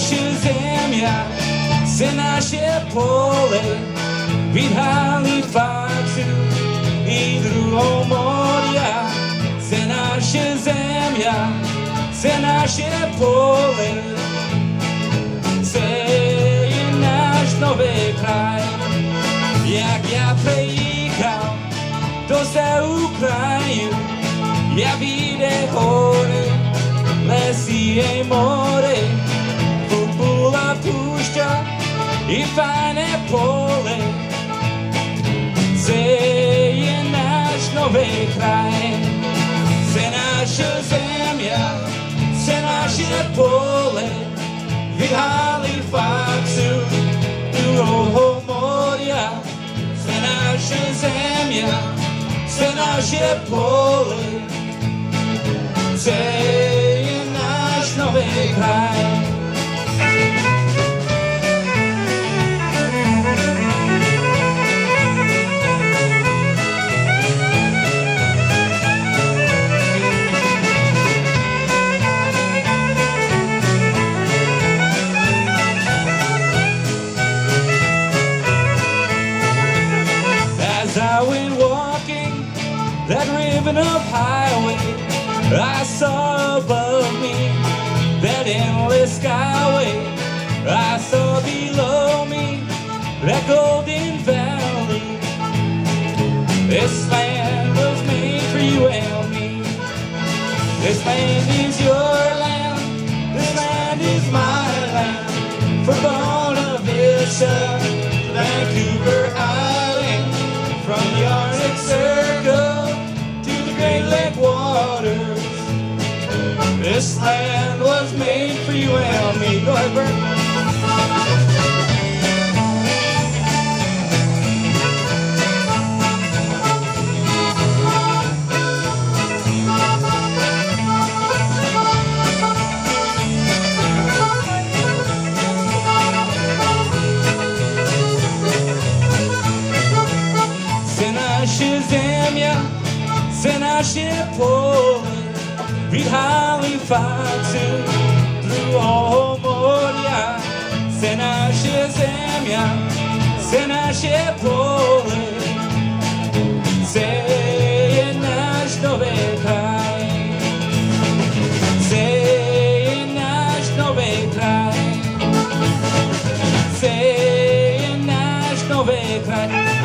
naše zemia, se naše pole, vydhali faksu i druhou moria. Se naše zemia, se naše pole, se je náš nový kraj. Jak ja prejíchal to za Ukrajinu, ja vidím hory, lesy i more, fotbula púšťa i fajné pole. Se je náš nový kraj, se naša zemia, se naše pole, vyhali faksu druhého moria. Se naša zemia, se naše pole, se je náš nový kraj. I went walking that ribbon of highway, I saw above me that endless skyway. I saw below me that golden valley. This land was made for you and me. This land is your land, this land is my land. From Bona Vista to Vancouver Island, from the Arctic Circle to the Great Lake waters, this land was made for you and me. Go ahead, Bert. Naše zemia, se naše pole, vydhali faksu druhého moria. Se naše zemia, se naše pole, se je náš nový kraj. Se je náš nový kraj. Se je náš nový kraj.